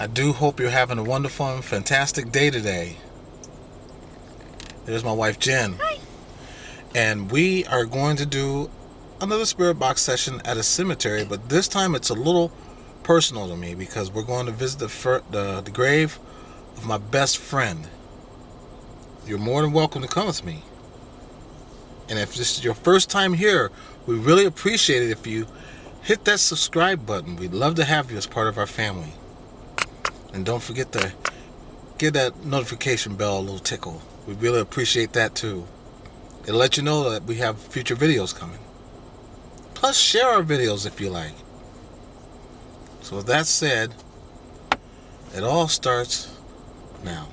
I do hope you're having a wonderful and fantastic day today. There's my wife Jen. Hi. And we are going to do another spirit box session at a cemetery, but this time it's a little personal to me because we're going to visit the grave of my best friend. You're more than welcome to come with me. And if this is your first time here, we really appreciate it if you hit that subscribe button. We'd love to have you as part of our family. And don't forget to give that notification bell a little tickle. We really appreciate that too. It'll let you know that we have future videos coming. Plus, share our videos if you like. So with that said, it all starts now.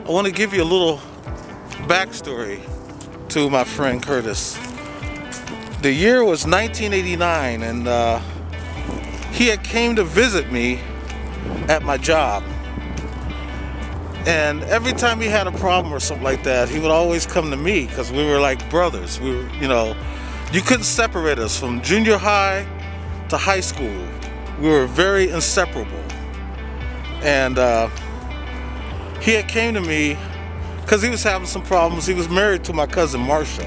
I want to give you a little backstory to my friend Curtis. The year was 1989, and he had came to visit me at my job. And every time he had a problem or something like that, he would always come to me because we were like brothers. We were, you couldn't separate us from junior high to high school. We were very inseparable. And he had came to me because he was having some problems. He was married to my cousin Marshall,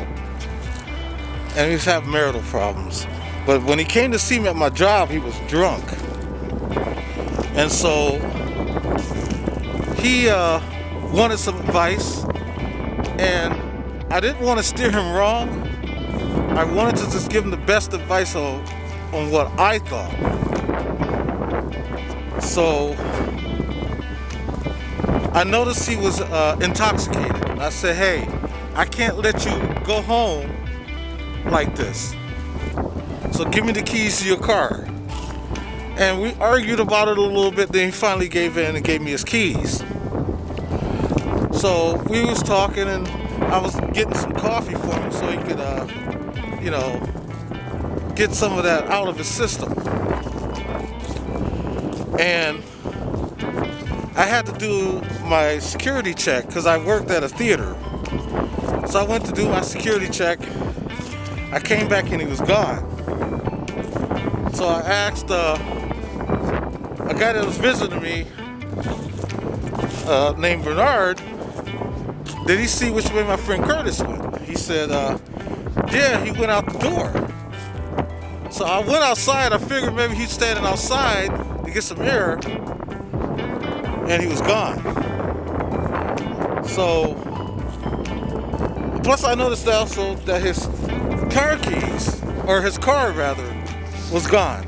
and he was having marital problems. But when he came to see me at my job, he was drunk. And so he wanted some advice, and I didn't want to steer him wrong. I wanted to just give him the best advice on what I thought. So I noticed he was intoxicated. I said, hey, I can't let you go home like this. So give me the keys to your car. And we argued about it a little bit, then he finally gave in and gave me his keys. So we was talking, and I was getting some coffee for him so he could, get some of that out of his system. And I had to do my security check because I worked at a theater. So I went to do my security check. I came back and he was gone. So I asked a guy that was visiting me, named Bernard, did he see which way my friend Curtis went? He said, yeah, he went out the door. So I went outside. I figured maybe he's standing outside to get some air, and he was gone. So, plus I noticed also that his car keys, or his car rather, was gone.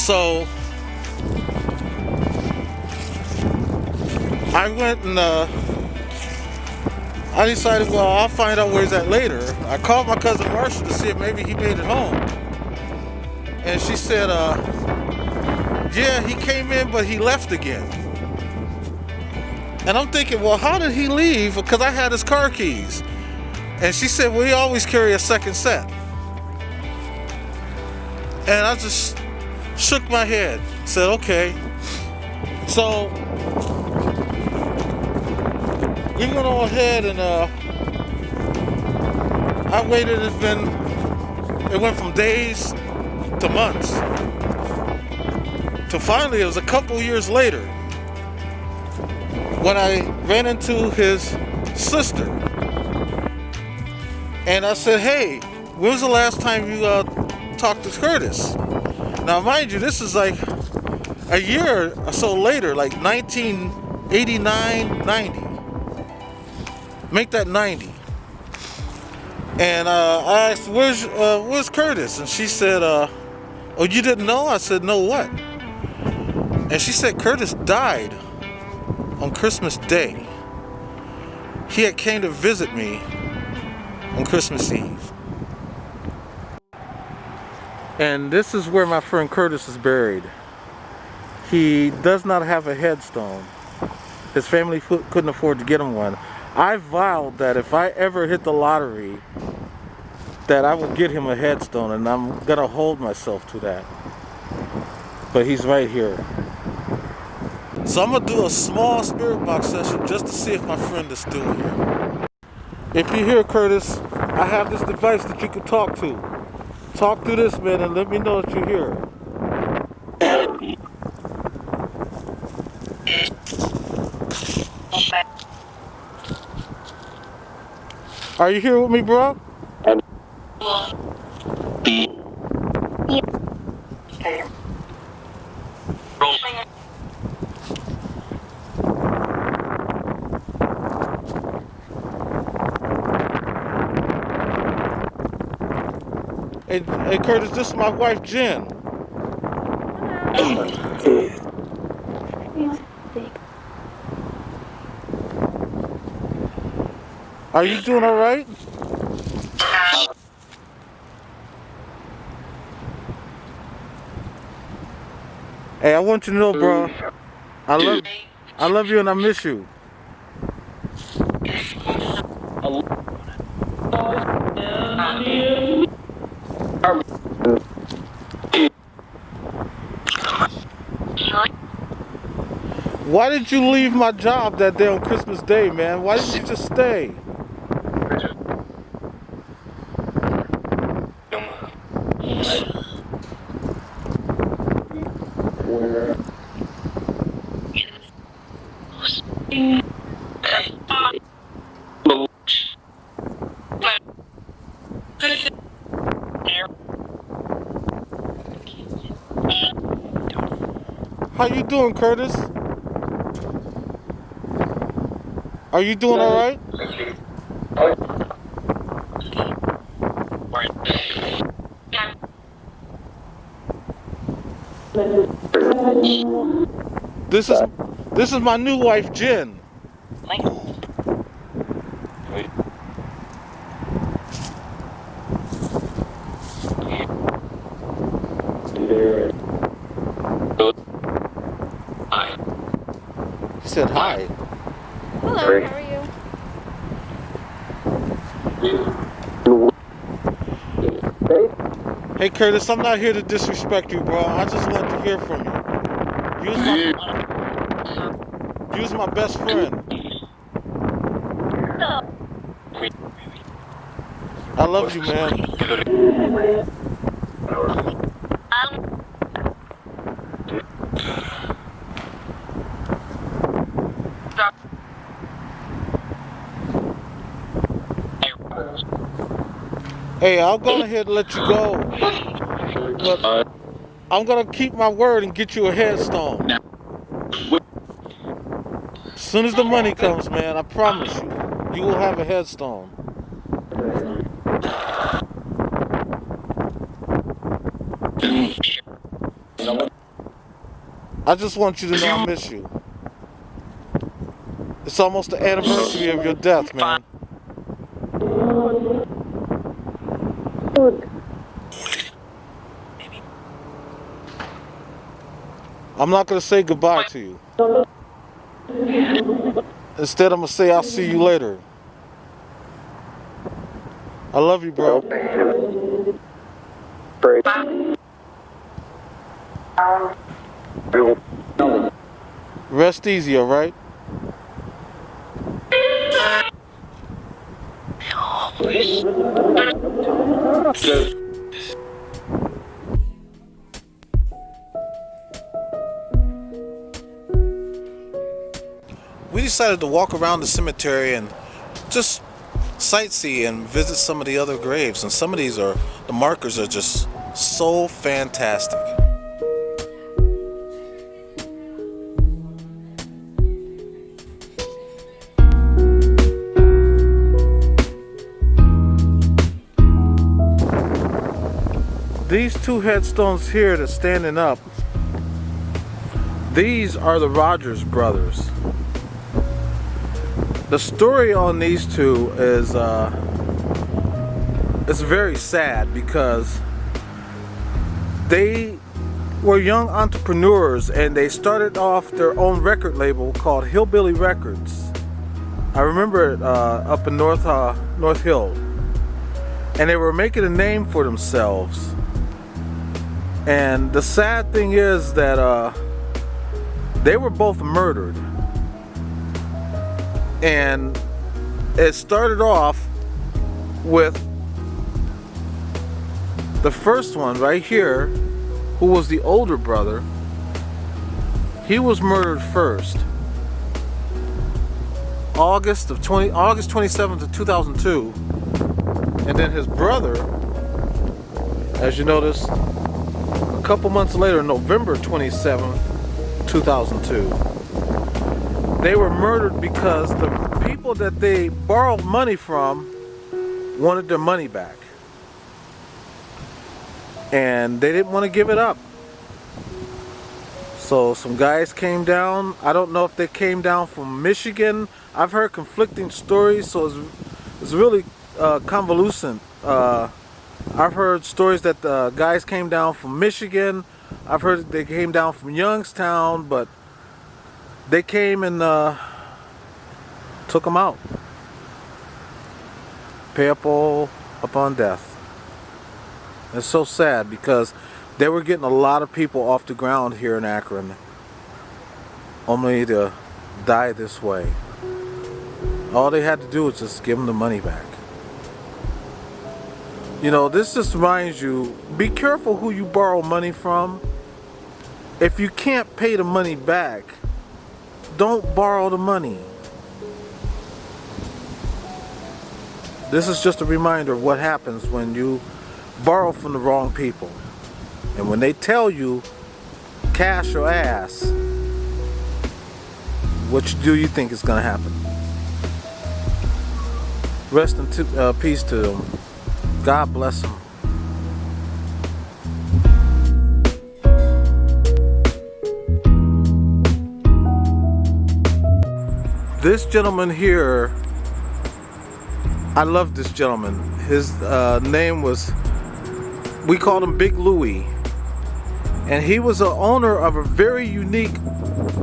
So I went and I decided, well, I'll find out where he's at later. I called my cousin Marcia to see if maybe he made it home. And she said, yeah, he came in, but he left again. And I'm thinking, well, how did he leave? Because I had his car keys. And she said, well, he always carry a second set. And I just shook my head, said, okay. So we went on ahead and I waited. It went from days to months. To finally, it was a couple years later when I ran into his sister. And I said, hey, when was the last time you talked to Curtis? Now, mind you, this is like a year or so later, like 1989, 90. Make that 90. And I asked, where's Curtis? And she said, oh, you didn't know? I said, no, what? And she said, Curtis died on Christmas Day. He had came to visit me on Christmas Eve. And this is where my friend Curtis is buried. He does not have a headstone. His family couldn't afford to get him one. I vowed that if I ever hit the lottery, that I will get him a headstone, and I'm gonna hold myself to that. But he's right here. So I'm gonna do a small spirit box session just to see if my friend is still here. If you're here, Curtis, I have this device that you can talk to. Talk to this, man, and let me know that you're here. Are you here with me, bro? Hey, Curtis, this is my wife, Jen. Are you doing all right? Hey, I want you to know, bro, I love you and I miss you. Why did you leave my job that day on Christmas Day, man? Why didn't you just stay? How you doing, Curtis? Are you doing all right? This is my new wife, Jen. He said hi. Hello, how are you? Hey Curtis, I'm not here to disrespect you, bro. I just want to hear from you. You's my best friend. I love you, man. Hey, I'll go ahead and let you go, but I'm gonna keep my word and get you a headstone. As soon as the money comes, man, I promise you, you will have a headstone. I just want you to know I miss you. It's almost the anniversary of your death, man. I'm not going to say goodbye to you. Instead, I'm going to say I'll see you later. I love you, bro. Rest easy, alright? We decided to walk around the cemetery and just sightsee and visit some of the other graves. And some of these the markers are just so fantastic. These two headstones here that's standing up, these are the Rogers brothers. The story on these two is it's very sad because they were young entrepreneurs and they started off their own record label called Hillbilly Records. I remember it up in North Hill, and they were making a name for themselves. And the sad thing is that they were both murdered. And it started off with the first one right here, who was the older brother. He was murdered first. August 27th of 2002. And then his brother, as you notice, a couple months later, November 27th, 2002, they were murdered because the people that they borrowed money from wanted their money back. And they didn't want to give it up. So some guys came down. I don't know if they came down from Michigan. I've heard conflicting stories, so it's really convoluted. I've heard stories that the guys came down from Michigan. I've heard that they came down from Youngstown, but they came and took them out. Payable upon death. It's so sad because they were getting a lot of people off the ground here in Akron, only to die this way. All they had to do was just give them the money back. You know, this just reminds you, be careful who you borrow money from. If you can't pay the money back, don't borrow the money. This is just a reminder of what happens when you borrow from the wrong people. And when they tell you cash or ass, what do you think is going to happen? Rest in peace to them. God bless them. This gentleman here, I love this gentleman. His name was, we called him Big Louie. And he was the owner of a very unique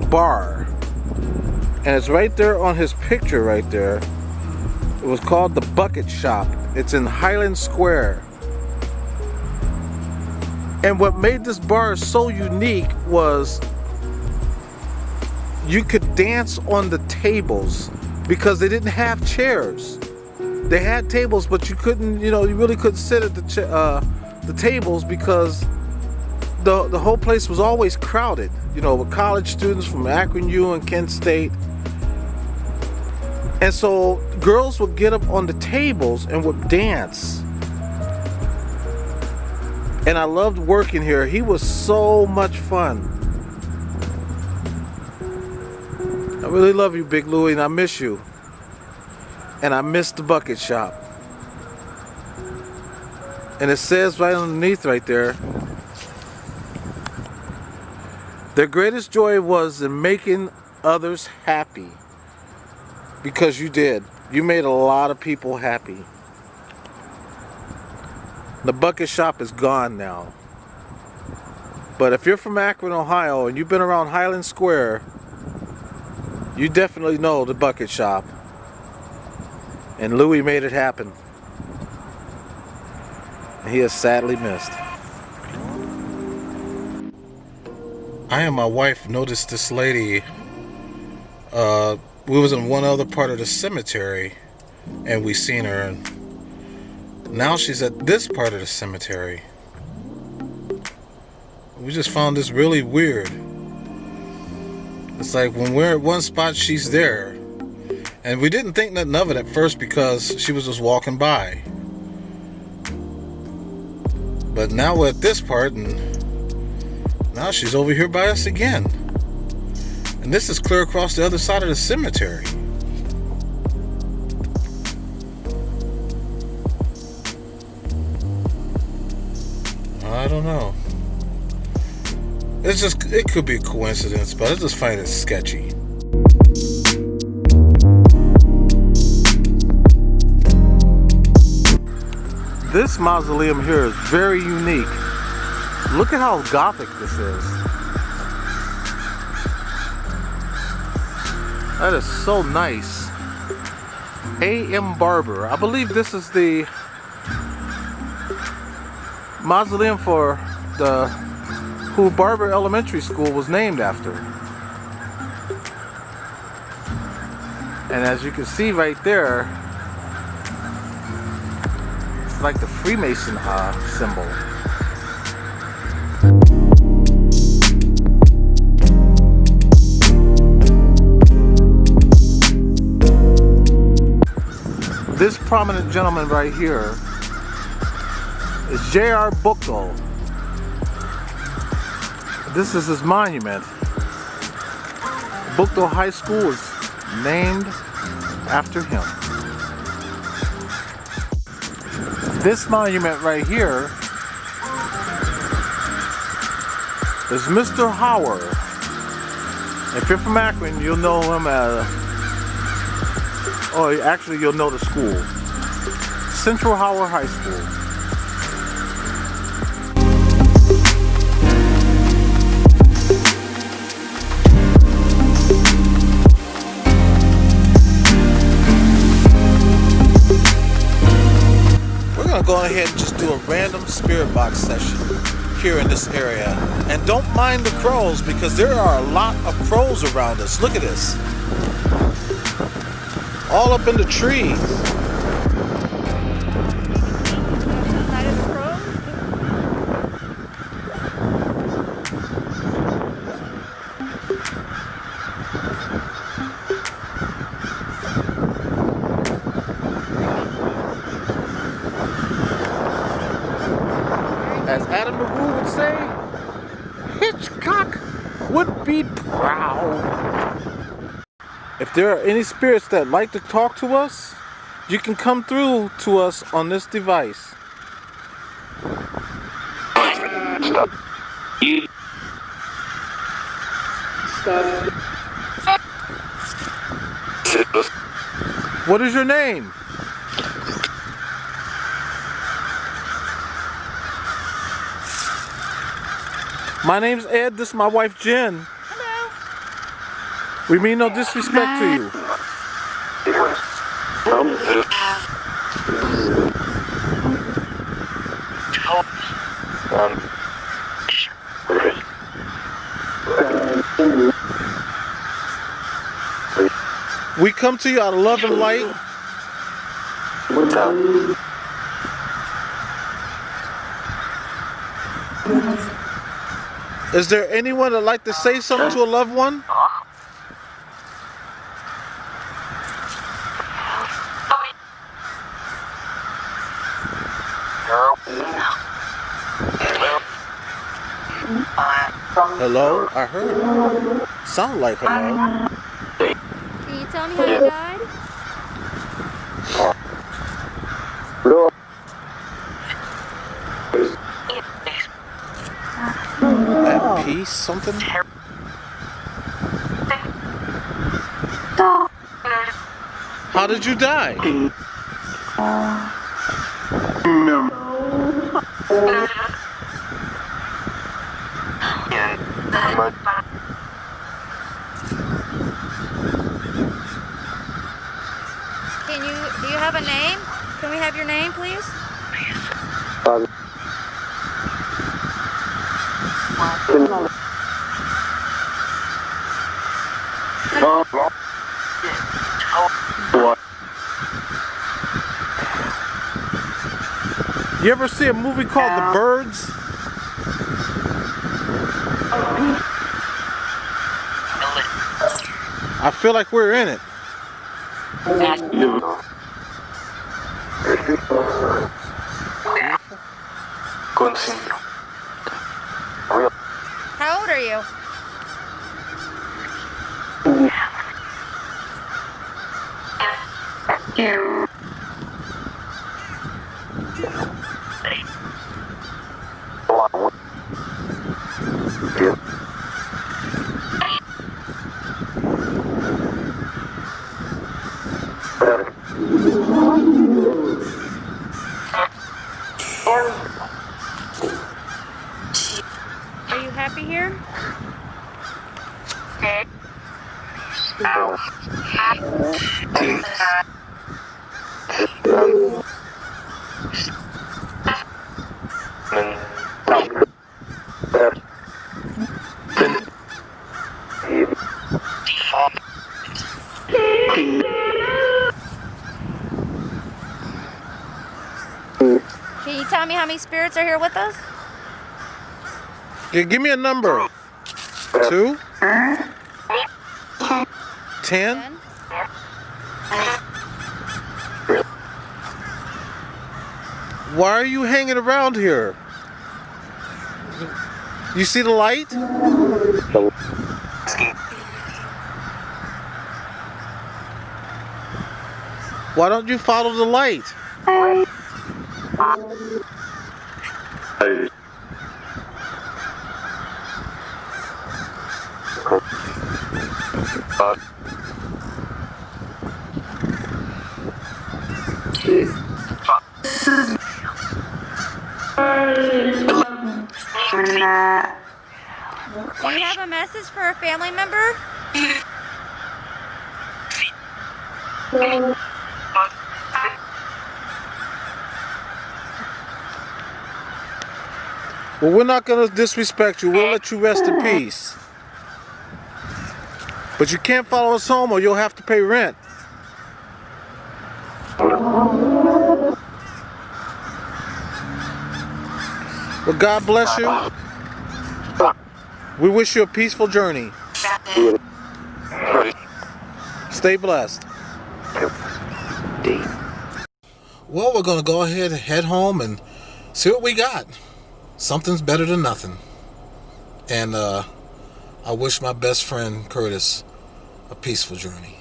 bar. And it's right there on his picture right there. It was called the Bucket Shop. It's in Highland Square. And what made this bar so unique was you could dance on the tables because they didn't have chairs. They had tables, but you couldn't, you really couldn't sit at the tables because the whole place was always crowded, with college students from Akron U and Kent State. And so girls would get up on the tables and would dance. And I loved working here. He was so much fun. I really love you, Big Louie, and I miss you. And I miss the Bucket Shop. And it says right underneath right there, Their greatest joy was in making others happy. Because you did. You made a lot of people happy. The bucket shop is gone now. But if you're from Akron, Ohio, and you've been around Highland Square, you definitely know the bucket shop. And Louie made it happen. He is sadly missed. I and my wife noticed this lady. We was in one other part of the cemetery, and we seen her. And now she's at this part of the cemetery. We just found this really weird. It's like when we're at one spot, she's there. And we didn't think nothing of it at first because she was just walking by. But now we're at this part, and now she's over here by us again. And this is clear across the other side of the cemetery. I don't know. It could be a coincidence, but I just find it sketchy. This mausoleum here is very unique. Look at how gothic this is. That is so nice. A.M. Barber. I believe this is the mausoleum for who Barber Elementary School was named after. And as you can see right there, it's like the Freemason symbol. This prominent gentleman right here is J.R. Buchtel. This is his monument. Buchtel High School is named after him. This monument right here is Mr. Hauer. If you're from Akron, you'll know him as, oh, actually you'll know the school. Central Hauer High School. Go ahead and just do a random spirit box session here in this area. And don't mind the crows, because there are a lot of crows around us. Look at this. All up in the trees. As Adam LaRue would say, Hitchcock would be proud. If there are any spirits that like to talk to us, you can come through to us on this device. Stop. What is your name? My name's Ed. This is my wife Jen. Hello. We mean no disrespect to you. We come to you out of love and light. Is there anyone that'd like to say something to a loved one? Hello? I heard. Sound like hello. Can you tell me how you died? At peace, something? How did you die? Do you have a name? Can we have your name, please? You ever see a movie called The Birds? I feel like we're in it. How old are you? Are you happy here? Can you tell me how many spirits are here with us? Yeah, give me a number. 2? 10? Why are you hanging around here? You see the light? Why don't you follow the light? Do you have a message for a family member? Well, we're not going to disrespect you. We'll let you rest in peace. But you can't follow us home or you'll have to pay rent. Well, God bless you. We wish you a peaceful journey. Stay blessed. Well, we're going to go ahead and head home and see what we got. Something's better than nothing. And I wish my best friend Curtis a peaceful journey.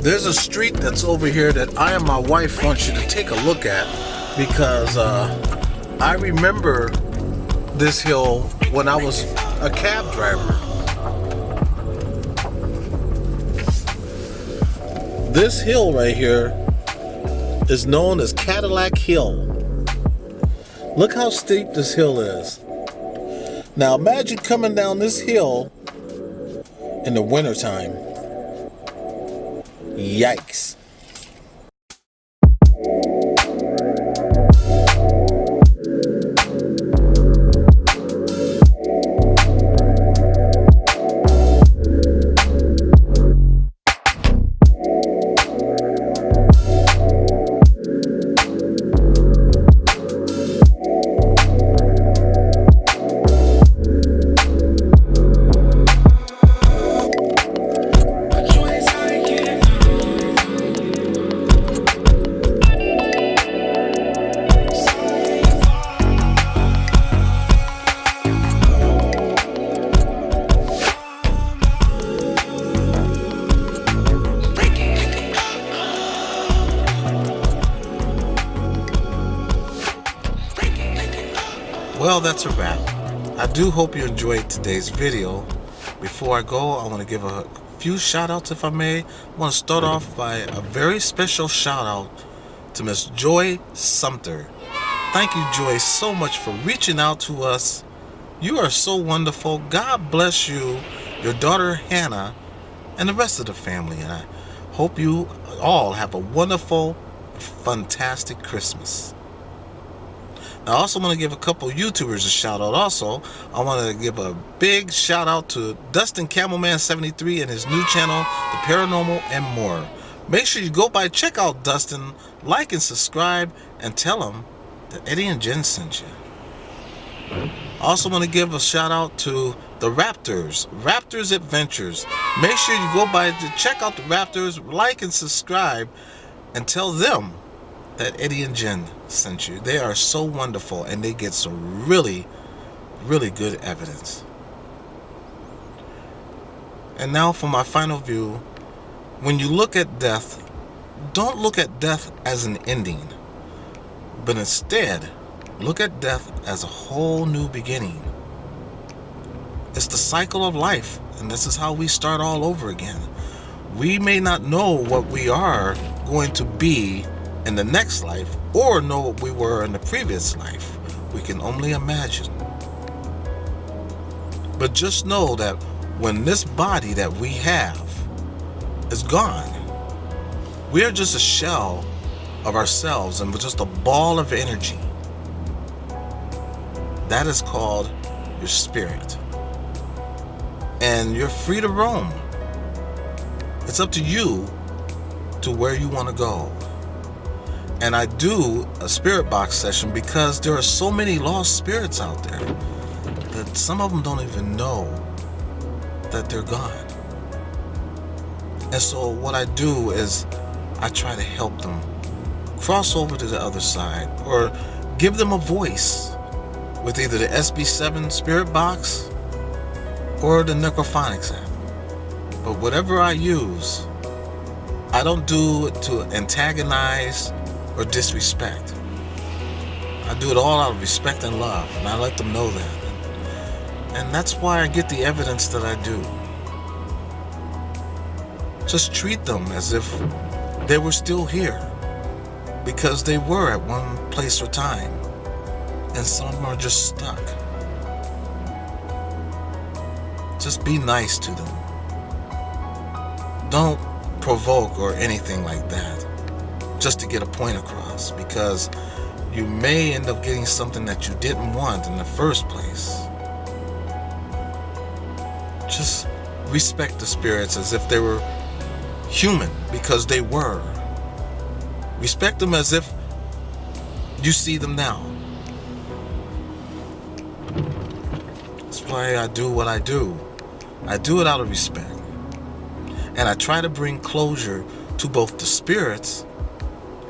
There's a street that's over here that I and my wife want you to take a look at because I remember this hill when I was a cab driver. This hill right here is known as Cadillac Hill. Look how steep this hill is. Now imagine coming down this hill in the wintertime. Yikes. Well, that's a wrap. I do hope you enjoyed today's video. Before I go, I want to give a few shout outs if I may. I want to start off by a very special shout out to Miss Joy Sumter. Thank you, Joy, so much for reaching out to us. You are so wonderful. God bless you, your daughter Hannah, and the rest of the family. And I hope you all have a wonderful, fantastic Christmas. Now, I also want to give a couple YouTubers a shout out. Also, I want to give a big shout out to Dustin Camelman73 and his new channel, The Paranormal and More. Make sure you go by, check out Dustin, like and subscribe, and tell him that Eddie and Jen sent you. I also want to give a shout out to the Raptors Adventures. Make sure you go by to check out the Raptors, like and subscribe, and tell them that Eddie and Jen sent you. They are so wonderful, and they get some really, really good evidence. And now for my final view. When you look at death, don't look at death as an ending, but instead look at death as a whole new beginning. It's the cycle of life, and this is how we start all over again. We may not know what we are going to be in the next life, or know what we were in the previous life. We can only imagine. But just know that when this body that we have is gone, we are just a shell of ourselves, and we're just a ball of energy. That is called your spirit. And you're free to roam. It's up to you to where you want to go. And I do a spirit box session because there are so many lost spirits out there that some of them don't even know that they're gone. And so what I do is I try to help them cross over to the other side, or give them a voice with either the SB7 spirit box or the Necrophonics app. But whatever I use, I don't do it to antagonize or disrespect. I do it all out of respect and love, and I let them know that. And that's why I get the evidence that I do. Just treat them as if they were still here, because they were at one place or time, and some are just stuck. Just be nice to them. Don't provoke or anything like that, just to get a point across, because you may end up getting something that you didn't want in the first place. Just respect the spirits as if they were human, because they were. Respect them as if you see them now. That's why I do what I do. I do it out of respect. And I try to bring closure to both the spirits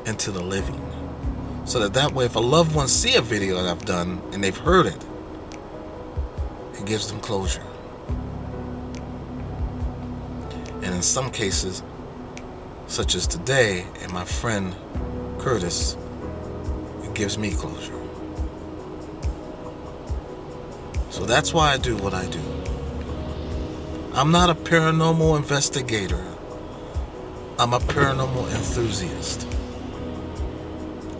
and to the living. So that way, if a loved one see a video that I've done and they've heard it, it gives them closure. And in some cases, such as today and my friend Curtis, it gives me closure. So that's why I do what I do. I'm not a paranormal investigator. I'm a paranormal enthusiast.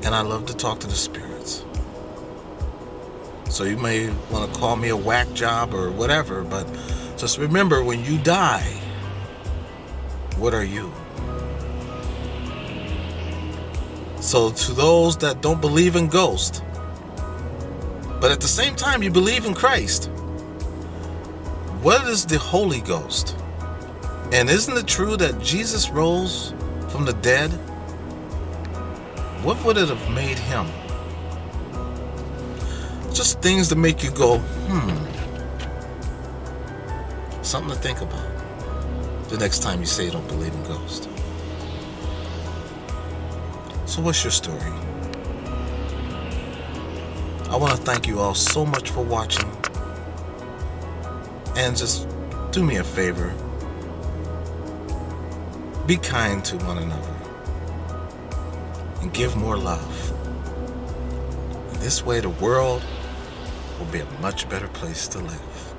And I love to talk to the spirits. So you may want to call me a whack job or whatever, but just remember, when you die, what are you? So to those that don't believe in ghosts, but at the same time you believe in Christ, what is the Holy Ghost? And isn't it true that Jesus rose from the dead? What would it have made him? Just things to make you go, Something to think about the next time you say you don't believe in ghosts. So what's your story? I want to thank you all so much for watching. And just do me a favor. Be kind to one another. And give more love. And this way the world will be a much better place to live.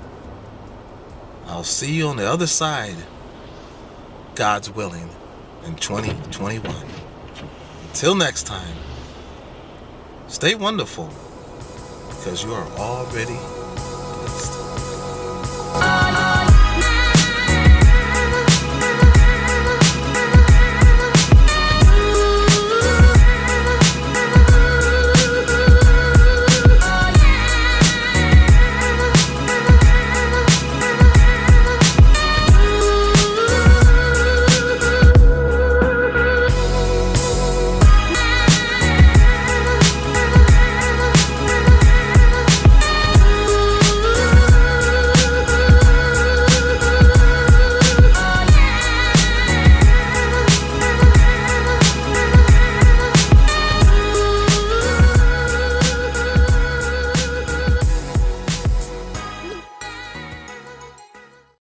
I'll see you on the other side, God's willing, in 2021. Until next time, stay wonderful, because you are already